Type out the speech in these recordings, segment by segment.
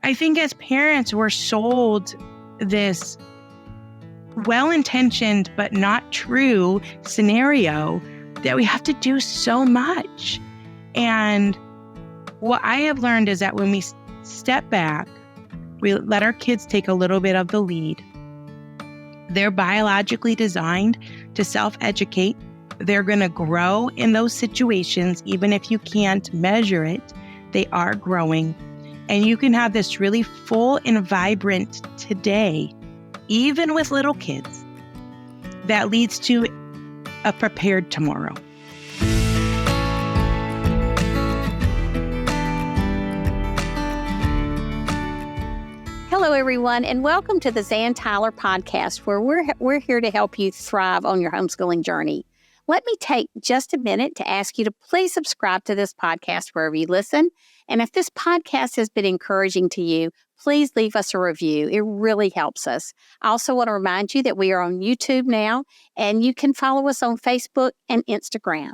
I think as parents, we're sold this well-intentioned but not true scenario that we have to do so much. And what I have learned is that when we step back, we let our kids take a little bit of the lead. They're biologically designed to self-educate. They're going to grow in those situations, even if you can't measure it. They are growing. And you can have this really full and vibrant today, even with little kids, that leads to a prepared tomorrow. Hello, everyone, and welcome to the Zan Tyler podcast, where we're here to help you thrive on your homeschooling journey. Let me take just a minute to ask you to please subscribe to this podcast wherever you listen. And if this podcast has been encouraging to you, please leave us a review. It really helps us. I also want to remind you that we are on YouTube now, and you can follow us on Facebook and Instagram.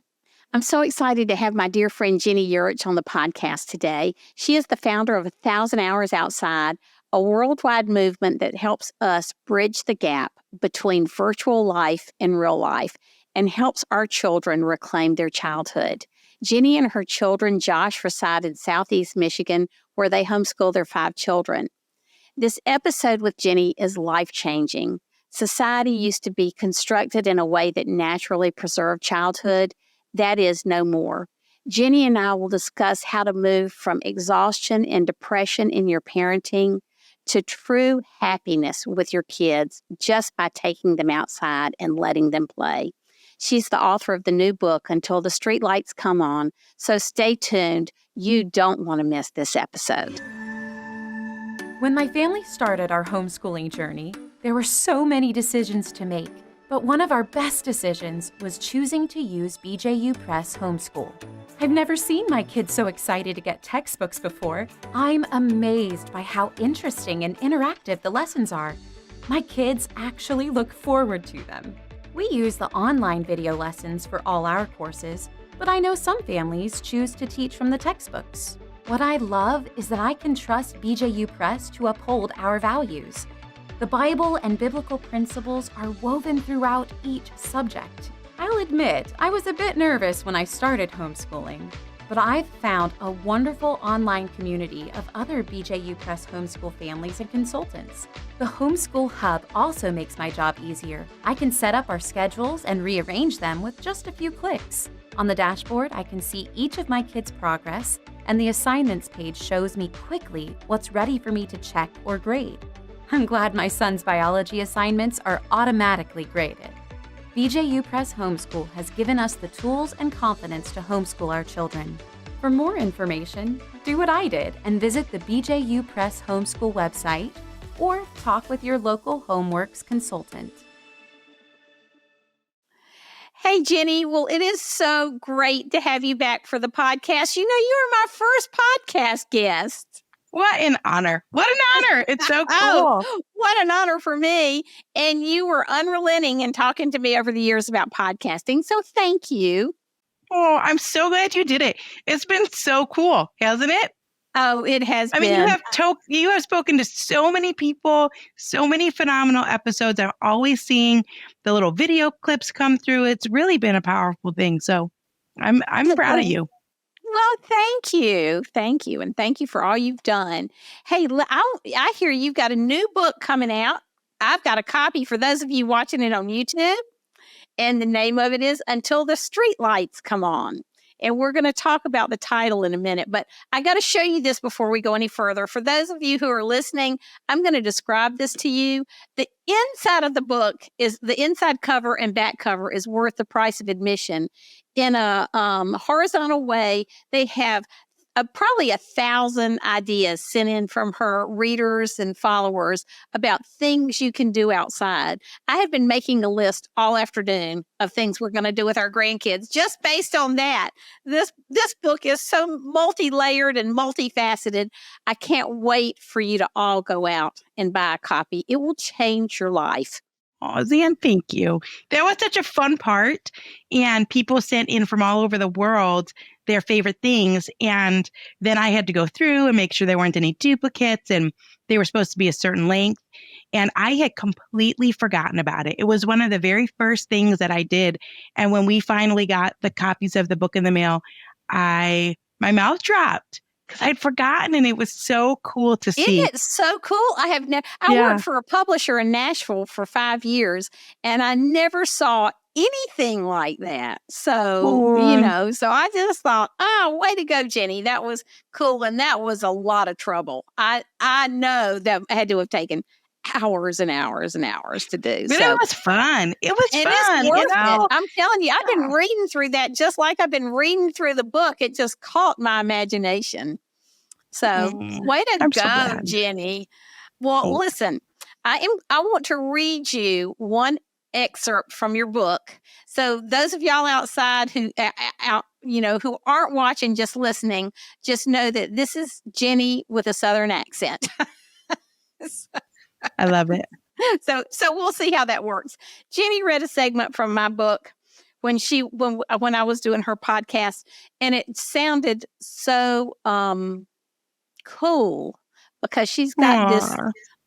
I'm so excited to have my dear friend Ginny Yurich on the podcast today. She is the founder of 1,000 Hours Outside, a worldwide movement that helps us bridge the gap between virtual life and real life and helps our children reclaim their childhood. Ginny and her children, Josh, reside in Southeast Michigan, where they homeschool their 5 children. This episode with Ginny is life-changing. Society used to be constructed in a way that naturally preserved childhood. That is no more. Ginny and I will discuss how to move from exhaustion and depression in your parenting to true happiness with your kids just by taking them outside and letting them play. She's the author of the new book, Until the Streetlights Come On, so stay tuned. You don't want to miss this episode. When my family started our homeschooling journey, there were so many decisions to make, but one of our best decisions was choosing to use BJU Press Homeschool. I've never seen my kids so excited to get textbooks before. I'm amazed by how interesting and interactive the lessons are. My kids actually look forward to them. We use the online video lessons for all our courses, but I know some families choose to teach from the textbooks. What I love is that I can trust BJU Press to uphold our values. The Bible and biblical principles are woven throughout each subject. I'll admit, I was a bit nervous when I started homeschooling, but I've found a wonderful online community of other BJU Press homeschool families and consultants. The Homeschool Hub also makes my job easier. I can set up our schedules and rearrange them with just a few clicks. On the dashboard, I can see each of my kids' progress, and the assignments page shows me quickly what's ready for me to check or grade. I'm glad my son's biology assignments are automatically graded. BJU Press Homeschool has given us the tools and confidence to homeschool our children. For more information, do what I did and visit the BJU Press Homeschool website or talk with your local HomeWorks consultant. Hey, Ginny. Well, it is so great to have you back for the podcast. You know, you were my first podcast guest. What an honor. What an honor. It's so cool. Oh, what an honor for me. And you were unrelenting in talking to me over the years about podcasting. So thank you. Oh, I'm so glad you did it. It's been so cool, hasn't it? Oh, it has been. I mean, you have spoken to so many people, so many phenomenal episodes. I'm always seeing the little video clips come through. It's really been a powerful thing. So I'm proud of you. Well, thank you. Thank you. And thank you for all you've done. Hey, I hear you've got a new book coming out. I've got a copy for those of you watching it on YouTube. And the name of it is Until the Streetlights Come On. And we're going to talk about the title in a minute. But I got to show you this before we go any further. For those of you who are listening, I'm going to describe this to you. The inside of the book is the inside cover and back cover is worth the price of admission. In a horizontal way, they have probably 1,000 ideas sent in from her readers and followers about things you can do outside. I have been making a list all afternoon of things we're going to do with our grandkids just based on that. This book is so multi-layered and multifaceted. I can't wait for you to all go out and buy a copy. It will change your life. Oh, Zan, thank you. That was such a fun part. And people sent in from all over the world their favorite things. And then I had to go through and make sure there weren't any duplicates and they were supposed to be a certain length. And I had completely forgotten about it. It was one of the very first things that I did. And when we finally got the copies of the book in the mail, my mouth dropped because I'd forgotten, and it was so cool to see. Isn't it so cool? I worked for a publisher in Nashville for 5 years, and I never saw anything like that. So, so I just thought, oh, way to go, Jenny. That was cool. And that was a lot of trouble. I know that had to have taken hours and hours and hours to do. But it was fun. It was and fun. It's worth it. I'm telling you, I've been reading through that just like I've been reading through the book. It just caught my imagination. So way to go, Jenny. Well, listen, I want to read you one excerpt from your book. So those of y'all outside who aren't watching, just listening, just know that this is Jenny with a Southern accent. I love it. So we'll see how that works. Jenny read a segment from my book when I was doing her podcast, and it sounded so cool because she's got this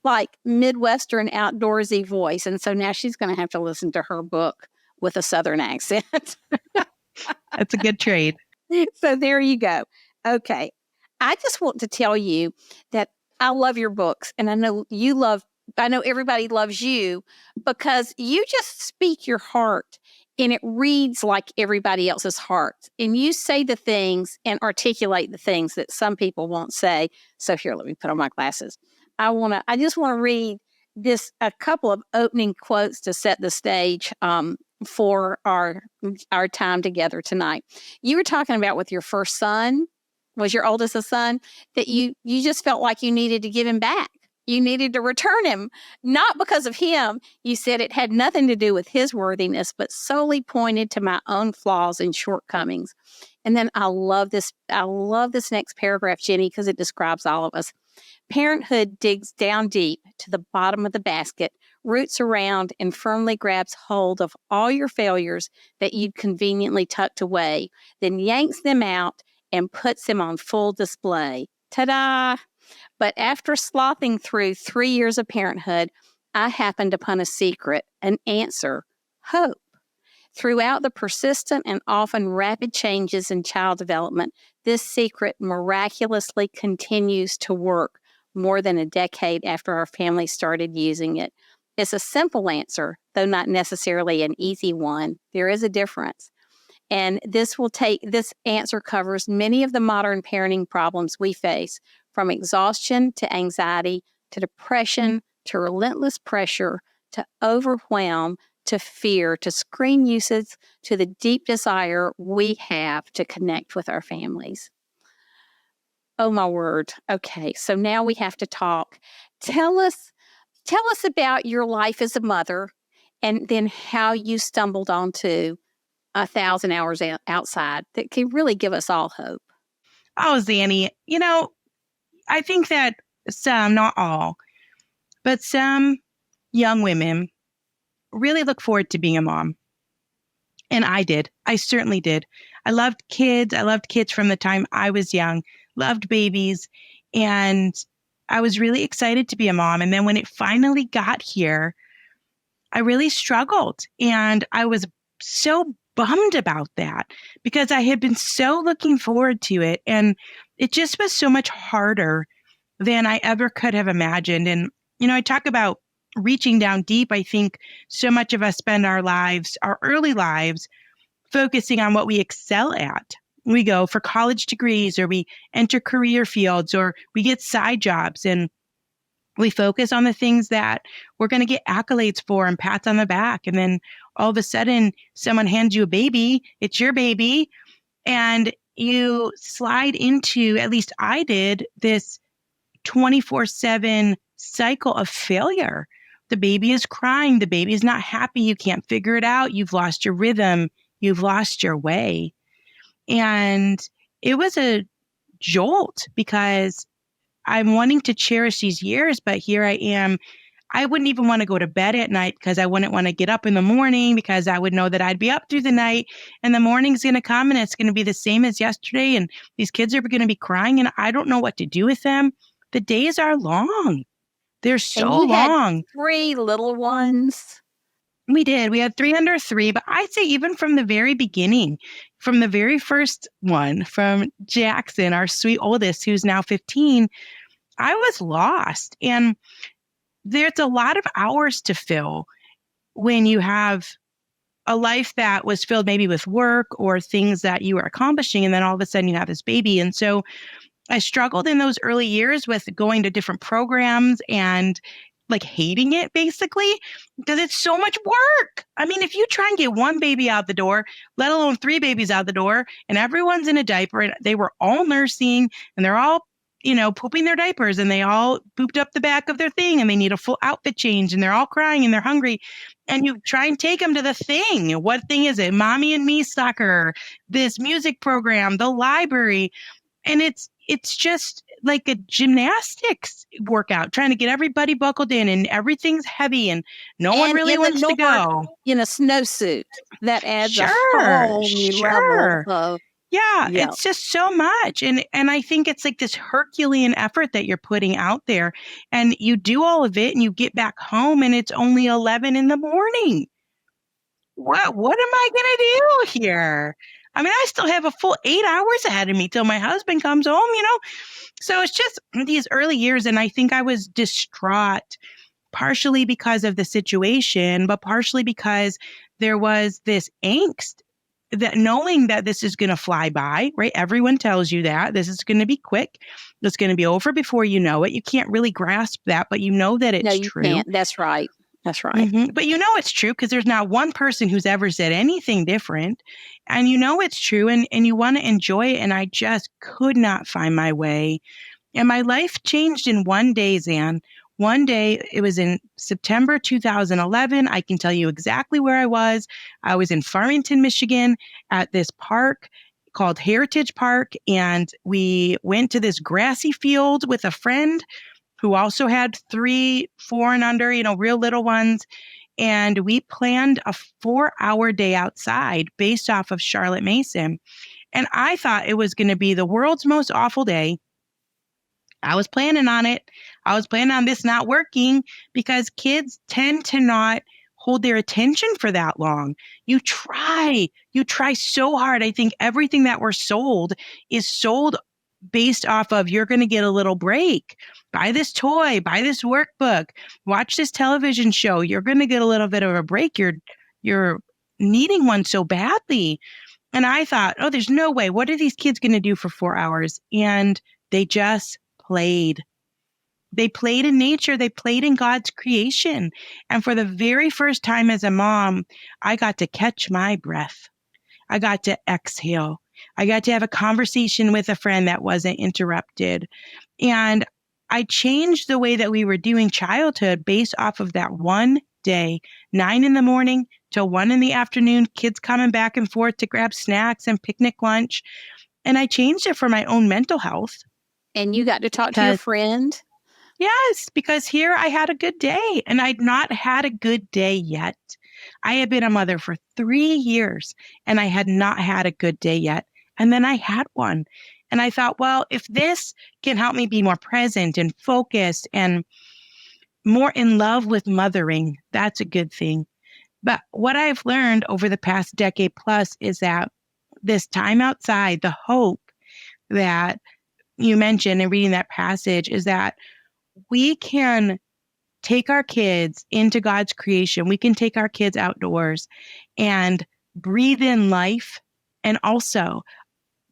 like Midwestern outdoorsy voice, and so now she's going to have to listen to her book with a Southern accent. That's a good trade. So there you go. Okay, I just want to tell you that I love your books, and I know everybody loves you because you just speak your heart and it reads like everybody else's heart. And you say the things and articulate the things that some people won't say. So here, let me put on my glasses. I just want to read a couple of opening quotes to set the stage for our time together tonight. You were talking about with your first son, was your oldest a son, that you just felt like you needed to give him back. You needed to return him, not because of him. You said it had nothing to do with his worthiness, but solely pointed to my own flaws and shortcomings. And then I love this next paragraph, Jenny, because it describes all of us. Parenthood digs down deep to the bottom of the basket, roots around and firmly grabs hold of all your failures that you'd conveniently tucked away, then yanks them out and puts them on full display. Ta-da! But after slothing through 3 years of parenthood, I happened upon a secret, an answer, hope. Throughout the persistent and often rapid changes in child development, this secret miraculously continues to work more than a decade after our family started using it. It's a simple answer, though not necessarily an easy one. There is a difference. And this answer covers many of the modern parenting problems we face, from exhaustion to anxiety to depression to relentless pressure to overwhelm to fear to screen usage to the deep desire we have to connect with our families. Oh, my word. Okay, so now we have to talk. Tell us about your life as a mother and then how you stumbled onto 1,000 Hours Outside that can really give us all hope. Oh, Zanny, I think that some, not all, but some young women really look forward to being a mom. And I did. I certainly did. I loved kids. I loved kids from the time I was young, loved babies. And I was really excited to be a mom. And then when it finally got here, I really struggled. And I was so bummed about that because I had been so looking forward to it. And it just was so much harder than I ever could have imagined. And, I talk about reaching down deep. I think so much of us spend our early lives, focusing on what we excel at. We go for college degrees, or we enter career fields, or we get side jobs, and we focus on the things that we're going to get accolades for and pats on the back. And then all of a sudden, someone hands you a baby, it's your baby, and you slide into, at least I did, this 24/7 cycle of failure. The baby is crying. The baby is not happy. You can't figure it out. You've lost your rhythm. You've lost your way. And it was a jolt because I'm wanting to cherish these years, but here I am I wouldn't even want to go to bed at night because I wouldn't want to get up in the morning because I would know that I'd be up through the night and the morning's going to come and it's going to be the same as yesterday. And these kids are going to be crying and I don't know what to do with them. The days are long. They're so and you long. Had 3 little ones. We did. We had 3 under 3, but I'd say even from the very beginning, from the very first one, from Jackson, our sweet oldest, who's now 15, I was lost. And there's a lot of hours to fill when you have a life that was filled maybe with work or things that you were accomplishing, and then all of a sudden you have this baby. And so I struggled in those early years with going to different programs and like hating it basically because it's so much work. I mean, if you try and get one baby out the door, let alone 3 babies out the door, and everyone's in a diaper and they were all nursing and they're all, pooping their diapers and they all pooped up the back of their thing and they need a full outfit change and they're all crying and they're hungry. And you try and take them to the thing. What thing is it? Mommy and Me soccer, this music program, the library. And it's just like a gymnastics workout, trying to get everybody buckled in and everything's heavy and no one really wants to go. In a snowsuit. That adds a whole new level of... Yeah, it's just so much. And I think it's like this Herculean effort that you're putting out there. And you do all of it and you get back home and it's only 11 in the morning. What am I going to do here? I mean, I still have a full 8 hours ahead of me till my husband comes home, So it's just these early years. And I think I was distraught, partially because of the situation, but partially because there was this angst that knowing that this is going to fly by, right? Everyone tells you that this is going to be quick. It's going to be over before you know it. You can't really grasp that, but you know that it's true. No, you can't. That's right. That's right. Mm-hmm. But it's true because there's not one person who's ever said anything different. And it's true and you want to enjoy it. And I just could not find my way. And my life changed in one day, Zan. One day, it was in September 2011. I can tell you exactly where I was. I was in Farmington, Michigan at this park called Heritage Park. And we went to this grassy field with a friend who also had 3, 4 and under, real little ones. And we planned a 4-hour day outside based off of Charlotte Mason. And I thought it was going to be the world's most awful day. I was planning on it. I was planning on this not working because kids tend to not hold their attention for that long. You try so hard. I think everything that we're sold is sold based off of you're going to get a little break. Buy this toy, buy this workbook, watch this television show. You're going to get a little bit of a break. You're needing one so badly. And I thought, oh, there's no way. What are these kids going to do for 4 hours? And they just played. They played in nature. They played in God's creation. And for the very first time as a mom, I got to catch my breath. I got to exhale. I got to have a conversation with a friend that wasn't interrupted. And I changed the way that we were doing childhood based off of that one day, 9 in the morning till 1 in the afternoon, kids coming back and forth to grab snacks and picnic lunch. And I changed it for my own mental health. And you got to talk to your friend? Yes, because here I had a good day and I'd not had a good day yet. I had been a mother for 3 years and I had not had a good day yet. And then I had one. And I thought, well, if this can help me be more present and focused and more in love with mothering, that's a good thing. But what I've learned over the past decade plus is that this time outside, the hope that you mentioned in reading that passage is that we can take our kids into God's creation. We can take our kids outdoors and breathe in life. And also,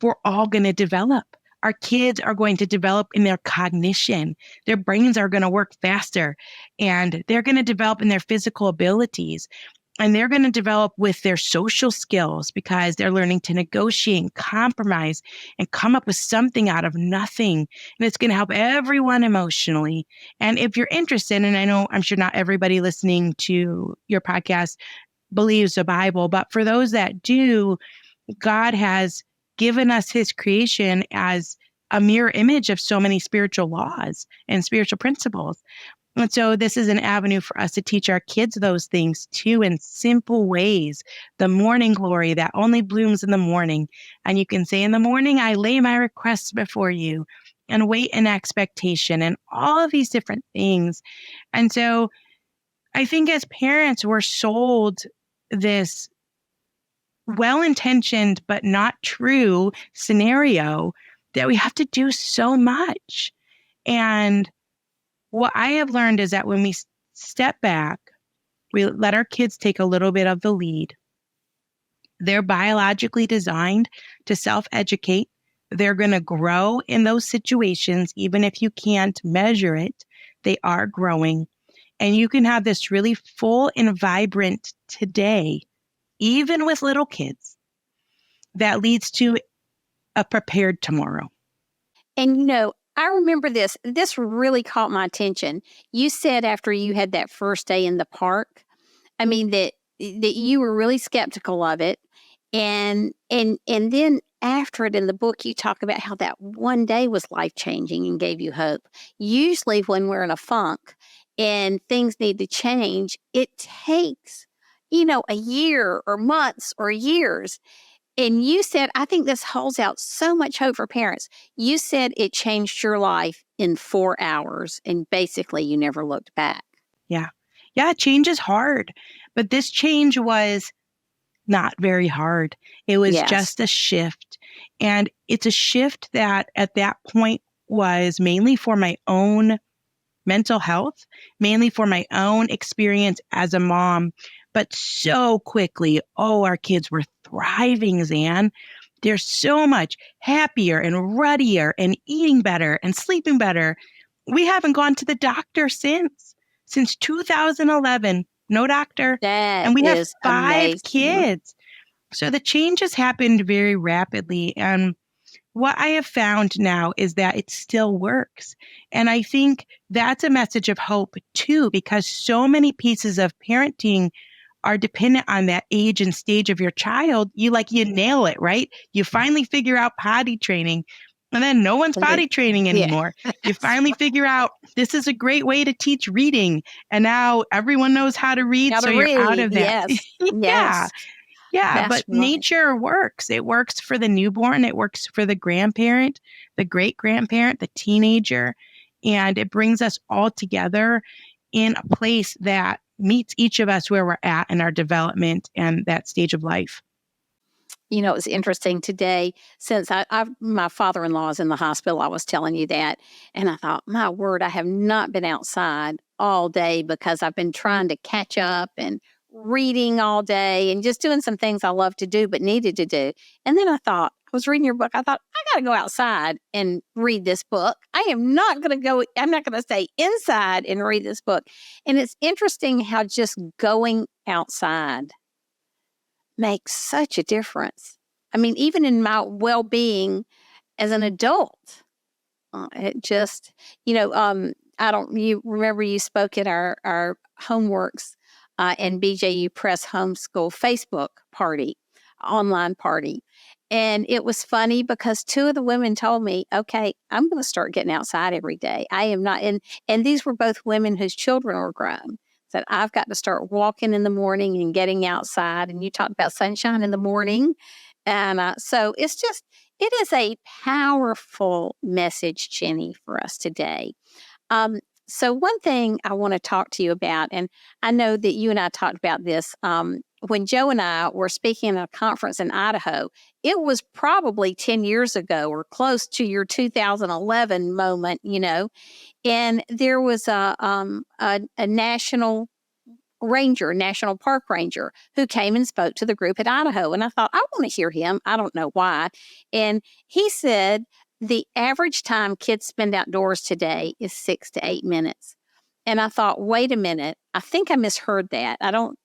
we're all going to develop. Our kids are going to develop in their cognition. Their brains are going to work faster and they're going to develop in their physical abilities. And they're going to develop with their social skills because they're learning to negotiate and compromise and come up with something out of nothing. And it's going to help everyone emotionally. And if you're interested, and I'm sure not everybody listening to your podcast believes the Bible, but for those that do, God has given us his creation as a mirror image of so many spiritual laws and spiritual principles. And so this is an avenue for us to teach our kids those things too in simple ways. The morning glory that only blooms in the morning. And you can say, in the morning, I lay my requests before you and wait in expectation and all of these different things. And so I think as parents, we're sold this well-intentioned but not true scenario that we have to do so much. And what I have learned is that when we step back, we let our kids take a little bit of the lead. They're biologically designed to self-educate. They're going to grow in those situations, even if you can't measure it. They are growing. And you can have this really full and vibrant today, even with little kids, that leads to a prepared tomorrow. And I remember this. This really caught my attention. You said after you had that first day in the park, I mean that you were really skeptical of it, and then after it in the book, you talk about how that one day was life changing and gave you hope. Usually, when we're in a funk and things need to change, it takes a year or months or years. And you said, I think this holds out so much hope for parents. You said it changed your life in 4 hours, and basically you never looked back. Yeah. Yeah, change is hard. But this change was not very hard. It was just a shift. And it's a shift that at that point was mainly for my own mental health, mainly for my own experience as a mom. But so quickly, our kids were thriving, Zan. They're so much happier and ruddier and eating better and sleeping better. We haven't gone to the doctor since 2011. No doctor. That and we have is 5 amazing. kids. So the change has happened very rapidly. And what I have found now is that it still works. And I think that's a message of hope too, because so many pieces of parenting are dependent on that age and stage of your child. You nail it, right? You finally figure out potty training, and then no one's potty training anymore. You finally figure out this is a great way to teach reading, and now everyone knows how to read, you're out of that. Yes. Yeah, That's but right. nature works. It works for the newborn. It works for the grandparent, the great-grandparent, the teenager, and it brings us all together in a place that meets each of us where we're at in our development and that stage of life. It was interesting today, since my father-in-law is in the hospital. I was telling you that, and I thought, my word, I have not been outside all day because I've been trying to catch up and reading all day and just doing some things I love to do but needed to do. And then I thought, I was reading your book. I thought, I got to go outside and read this book. I'm not going to stay inside and read this book. And it's interesting how just going outside makes such a difference. I mean, even in my well-being as an adult, it just, you remember you spoke at our Homeworks and BJU Press Homeschool Facebook party, online party. And it was funny because 2 of the women told me, okay, I'm going to start getting outside every day. I am not, and these were both women whose children were grown. Said, I've got to start walking in the morning and getting outside. And you talked about sunshine in the morning. And so it is a powerful message, Ginny, for us today. So one thing I want to talk to you about, and I know that you and I talked about this when Joe and I were speaking at a conference in Idaho. It was probably 10 years ago or close to your 2011 moment, and there was a national park ranger who came and spoke to the group at Idaho. And I thought, I want to hear him. I don't know why. And he said the average time kids spend outdoors today is 6 to 8 minutes. And I thought, wait a minute, I think I misheard that. I don't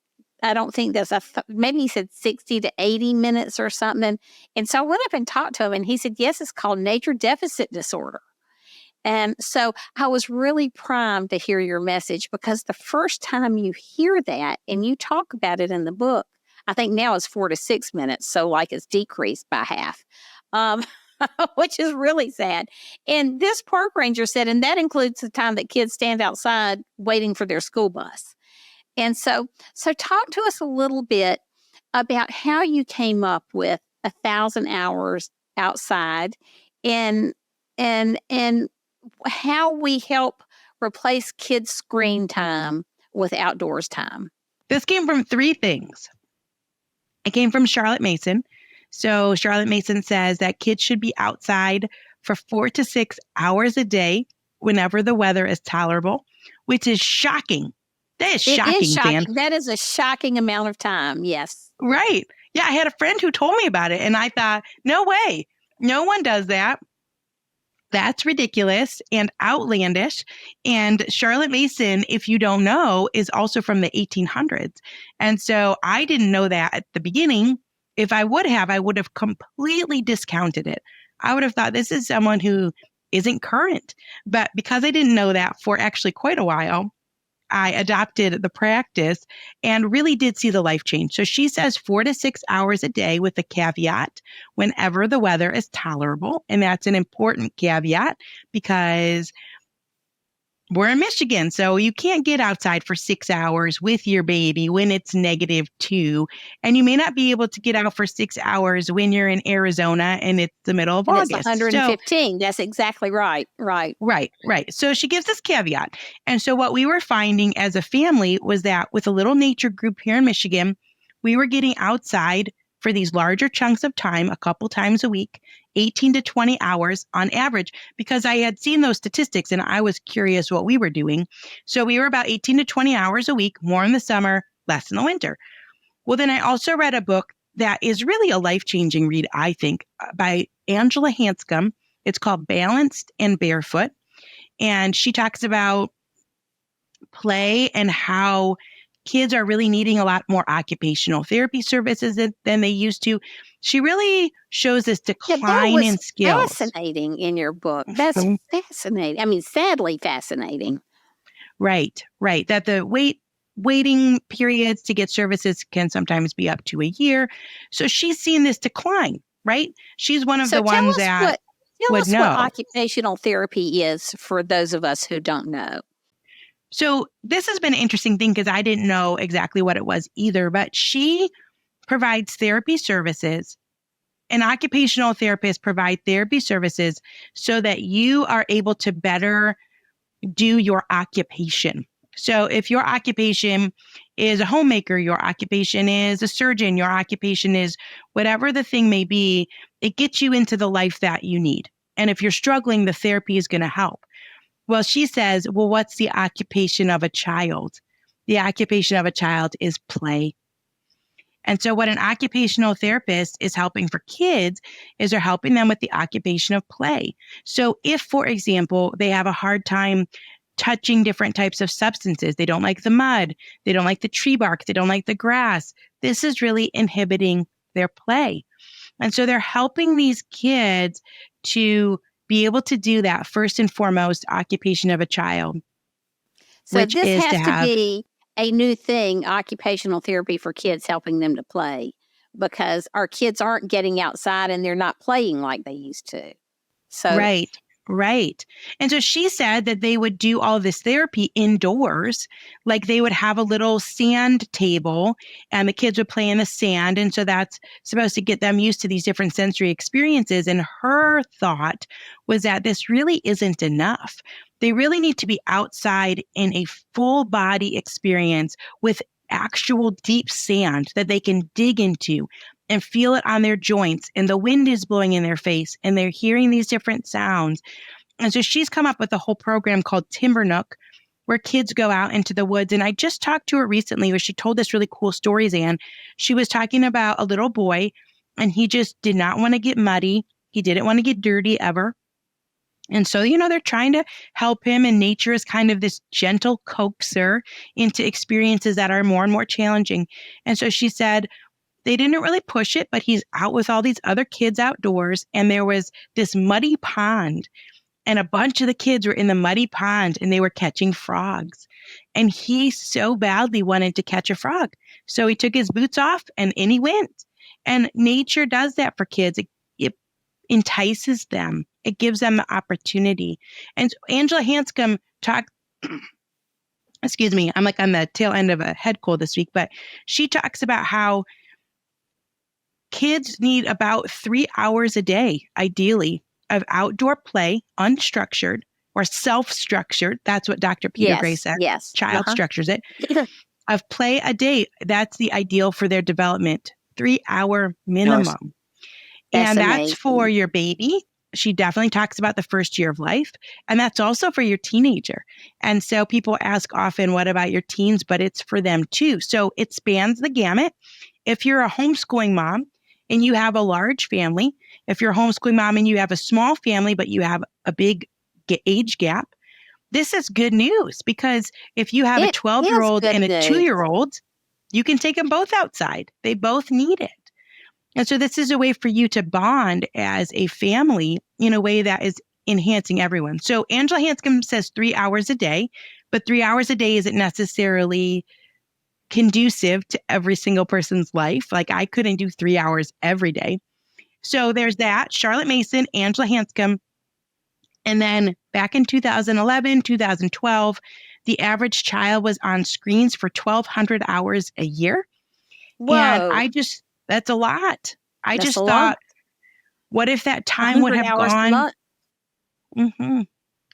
think that's, maybe he said 60 to 80 minutes or something. And so I went up and talked to him, and he said, yes, it's called nature deficit disorder. And so I was really primed to hear your message, because the first time you hear that and you talk about it in the book, I think now it's 4 to 6 minutes. So it's decreased by half. which is really sad. And this park ranger said, and that includes the time that kids stand outside waiting for their school bus. And so talk to us a little bit about how you came up with 1,000 hours outside and how we help replace kids' screen time with outdoors time. This came from three things. It came from Charlotte Mason. So Charlotte Mason says that kids should be outside for 4 to 6 hours a day whenever the weather is tolerable, which is shocking. That is shocking, It is shocking. Zan. That is a shocking amount of time, yes. Right. Yeah, I had a friend who told me about it, and I thought, no way. No one does that. That's ridiculous and outlandish. And Charlotte Mason, if you don't know, is also from the 1800s. And so I didn't know that at the beginning. If I would have completely discounted it. I would have thought this is someone who isn't current. But because I didn't know that for actually quite a while, I adopted the practice and really did see the life change. So she says 4 to 6 hours a day with a caveat whenever the weather is tolerable. And that's an important caveat because we're in Michigan, so you can't get outside for 6 hours with your baby when it's -2. And you may not be able to get out for 6 hours when you're in Arizona and it's the middle of August. It's 115. That's exactly right. Right. So she gives this caveat. And so what we were finding as a family was that with a little nature group here in Michigan, we were getting outside for these larger chunks of time, a couple times a week, 18 to 20 hours on average, because I had seen those statistics and I was curious what we were doing. So we were about 18 to 20 hours a week, more in the summer, less in the winter. Well, then I also read a book that is really a life-changing read, I think, by Angela Hanscom. It's called Balanced and Barefoot. And she talks about play and how kids are really needing a lot more occupational therapy services than they used to. She really shows this decline in skills. Fascinating in your book. That's fascinating. I mean, sadly fascinating. Right. That the waiting periods to get services can sometimes be up to a year. So she's seen this decline, right? She's one of the ones that would know. Tell us what occupational therapy is for those of us who don't know. So this has been an interesting thing because I didn't know exactly what it was either, but she provides therapy services. An occupational therapist provides therapy services so that you are able to better do your occupation. So if your occupation is a homemaker, your occupation is a surgeon, your occupation is whatever the thing may be, it gets you into the life that you need. And if you're struggling, the therapy is going to help. Well, she says, well, what's the occupation of a child? The occupation of a child is play. And so what an occupational therapist is helping for kids is they're helping them with the occupation of play. So if, for example, they have a hard time touching different types of substances, they don't like the mud, they don't like the tree bark, they don't like the grass, this is really inhibiting their play. And so they're helping these kids to be able to do that first and foremost occupation of a child. So this has to be a new thing, occupational therapy for kids, helping them to play, because our kids aren't getting outside and they're not playing like they used to. So Right. And so she said that they would do all this therapy indoors, like they would have a little sand table and the kids would play in the sand. And so that's supposed to get them used to these different sensory experiences. And her thought was that this really isn't enough. They really need to be outside in a full body experience with actual deep sand that they can dig into and feel it on their joints, and the wind is blowing in their face and they're hearing these different sounds. And so she's come up with a whole program called Timber Nook, where kids go out into the woods. And I just talked to her recently where she told this really cool story, Zan. She was talking about a little boy and he just did not want to get muddy. He didn't want to get dirty ever. And so, they're trying to help him, and nature is kind of this gentle coaxer into experiences that are more and more challenging. And so she said, they didn't really push it, but he's out with all these other kids outdoors, and there was this muddy pond, and a bunch of the kids were in the muddy pond and they were catching frogs. And he so badly wanted to catch a frog. So he took his boots off and in he went. And nature does that for kids. It entices them. It gives them the opportunity. And Angela Hanscom talked, excuse me, I'm like on the tail end of a head cold this week, but she talks about how kids need about 3 hours a day, ideally, of outdoor play, unstructured or self-structured. That's what Dr. Peter Gray said. Yes. Child structures it. Of play a day. That's the ideal for their development. 3-hour minimum. That's That's amazing. for your baby. She definitely talks about the first year of life. And that's also for your teenager. And so people ask often, what about your teens? But it's for them too. So it spans the gamut. If you're a homeschooling mom and you have a large family, if you're a homeschooling mom and you have a small family, but you have a big age gap, this is good news, because if you have a 12-year-old and a 2-year-old, you can take them both outside. They both need it. And so this is a way for you to bond as a family in a way that is enhancing everyone. So Angela Hanscom says 3 hours a day, but 3 hours a day isn't necessarily conducive to every single person's life. Like I couldn't do 3 hours every day. So there's that. Charlotte Mason, Angela Hanscom. And then back in 2011, 2012, the average child was on screens for 1,200 hours a year. Whoa. And that's a lot. I just thought, what if that time would have gone?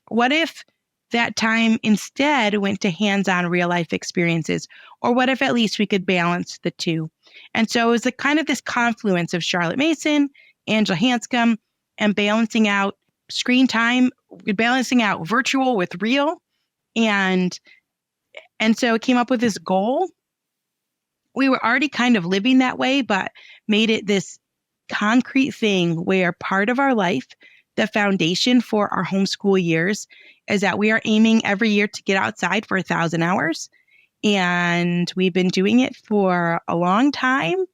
What if that time instead went to hands-on real life experiences? Or what if at least we could balance the two? And so it was kind of this confluence of Charlotte Mason, Angela Hanscom, and balancing out screen time, balancing out virtual with real. And so it came up with this goal. We were already kind of living that way, but made it this concrete thing where part of our life, the foundation for our homeschool years, is that we are aiming every year to get outside for 1,000 hours. And we've been doing it for a long time,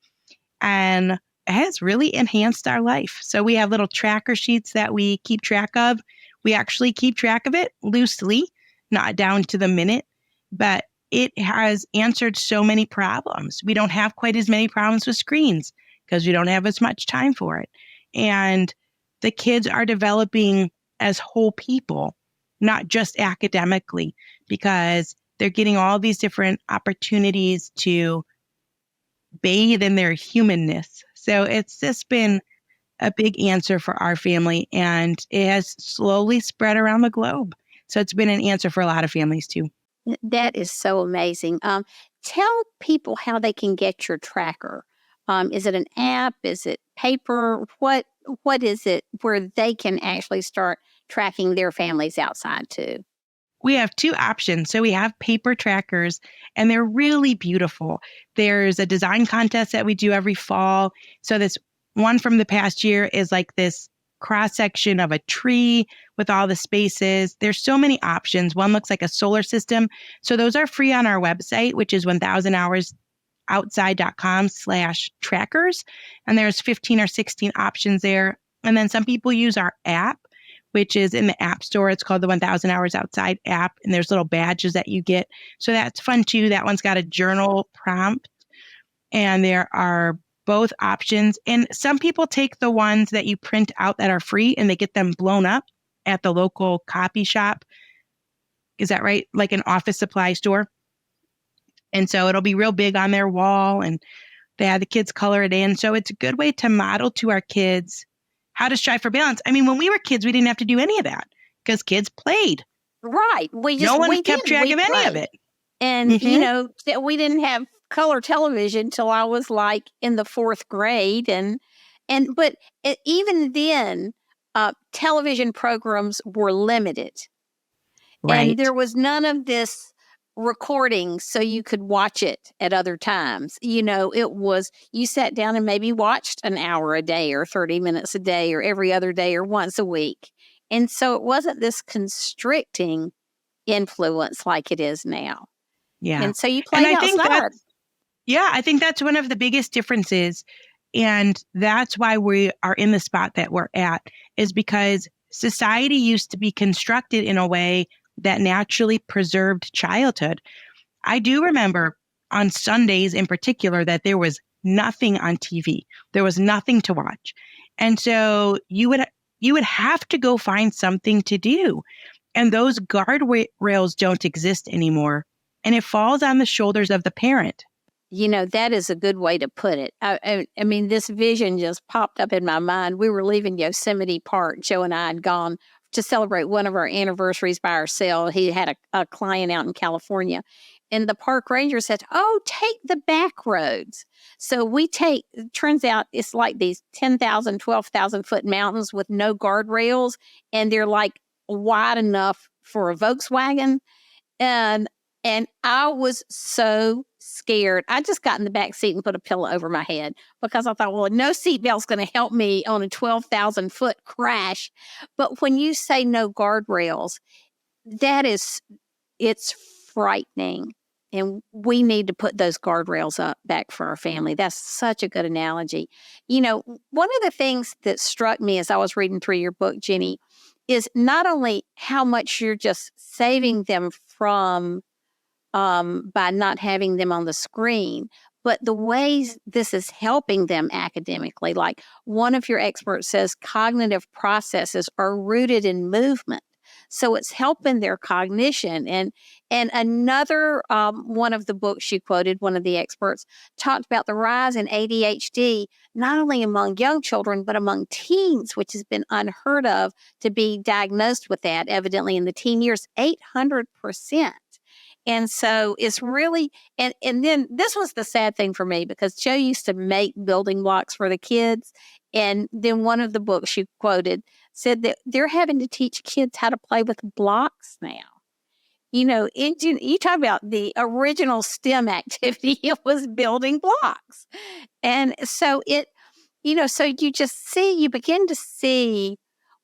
and it has really enhanced our life. So we have little tracker sheets that we keep track of. We actually keep track of it loosely, not down to the minute, but it has answered so many problems. We don't have quite as many problems with screens because we don't have as much time for it. And the kids are developing as whole people, not just academically, because they're getting all these different opportunities to bathe in their humanness. So it's just been a big answer for our family, and it has slowly spread around the globe. So it's been an answer for a lot of families too. That is so amazing. Tell people how they can get your tracker. Is it an app? Is it paper? What is it where they can actually start tracking their families outside too? We have two options. So we have paper trackers, and they're really beautiful. There's a design contest that we do every fall. So this one from the past year is like this cross-section of a tree with all the spaces. There's so many options. One looks like a solar system. So those are free on our website, which is 1000hoursoutside.com/trackers. And there's 15 or 16 options there. And then some people use our app, which is in the App Store. It's called the 1000 Hours Outside app. And there's little badges that you get. So that's fun too. That one's got a journal prompt. And there are both options. And some people take the ones that you print out that are free and they get them blown up at the local copy shop. Is that right? Like an office supply store. And so it'll be real big on their wall, and they have the kids color it in. So it's a good way to model to our kids how to strive for balance. I mean, when we were kids, we didn't have to do any of that because kids played. Right. No one kept track of any of it. And, you know, we didn't have color television till I was like in the 4th grade. But even then, television programs were limited. Right. And there was none of this recording so you could watch it at other times. You know, it was, you sat down and maybe watched an hour a day or 30 minutes a day or every other day or once a week. And so it wasn't this constricting influence like it is now. Yeah. And so you played outside. I think that's one of the biggest differences. And that's why we are in the spot that we're at, is because society used to be constructed in a way that naturally preserved childhood. I do remember on Sundays in particular that there was nothing on TV. There was nothing to watch. And so you would have to go find something to do. And those guardrails don't exist anymore. And it falls on the shoulders of the parent. That is a good way to put it. I mean, this vision just popped up in my mind. We were leaving Yosemite Park. Joe and I had gone to celebrate one of our anniversaries by ourselves. He had a client out in California. And the park ranger said, "Oh, take the back roads." So we turns out it's like these 10,000, 12,000 foot mountains with no guardrails. And they're like wide enough for a Volkswagen. And I was so scared. I just got in the back seat and put a pillow over my head because I thought, well, no seatbelt's going to help me on a 12,000 foot crash. But when you say no guardrails, it's frightening. And we need to put those guardrails up back for our family. That's such a good analogy. One of the things that struck me as I was reading through your book, Ginny, is not only how much you're just saving them from by not having them on the screen, but the ways this is helping them academically. Like one of your experts says cognitive processes are rooted in movement. So it's helping their cognition. And another one of the books you quoted, one of the experts, talked about the rise in ADHD, not only among young children, but among teens, which has been unheard of to be diagnosed with that, evidently in the teen years, 800%. And so it's really, and then this was the sad thing for me because Joe used to make building blocks for the kids. And then one of the books you quoted said that they're having to teach kids how to play with blocks now. You talk about the original STEM activity, it was building blocks. And so so you begin to see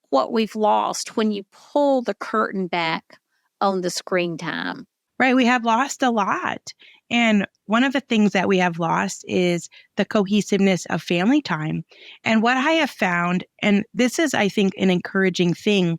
what we've lost when you pull the curtain back on the screen time. Right. We have lost a lot. And one of the things that we have lost is the cohesiveness of family time. And what I have found, and this is, I think, an encouraging thing,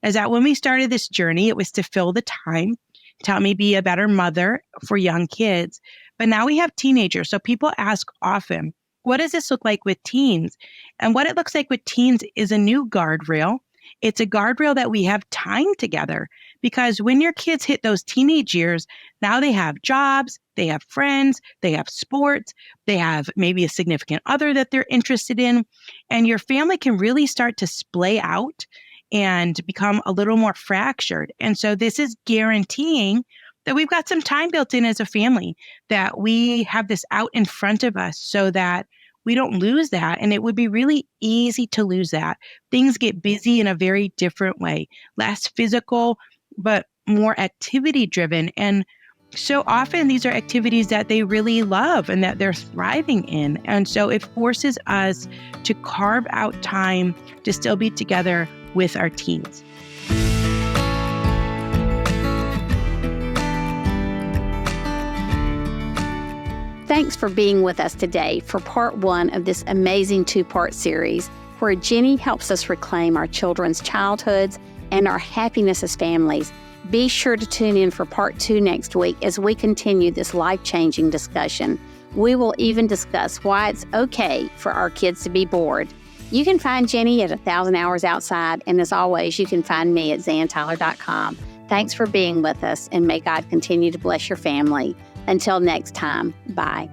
is that when we started this journey, it was to fill the time, to help me be a better mother for young kids. But now we have teenagers. So people ask often, what does this look like with teens? And what it looks like with teens is a new guardrail. It's a guardrail that we have time together, because when your kids hit those teenage years, now they have jobs, they have friends, they have sports, they have maybe a significant other that they're interested in, and your family can really start to splay out and become a little more fractured. And so this is guaranteeing that we've got some time built in as a family, that we have this out in front of us so that we don't lose that. And it would be really easy to lose that. Things get busy in a very different way, less physical, but more activity driven. And so often these are activities that they really love and that they're thriving in. And so it forces us to carve out time to still be together with our teens. Thanks for being with us today for part 1 of this amazing 2-part series where Ginny helps us reclaim our children's childhoods and our happiness as families. Be sure to tune in for part 2 next week as we continue this life-changing discussion. We will even discuss why it's okay for our kids to be bored. You can find Ginny at 1,000 Hours Outside, and as always, you can find me at zantyler.com. Thanks for being with us, and may God continue to bless your family. Until next time, bye.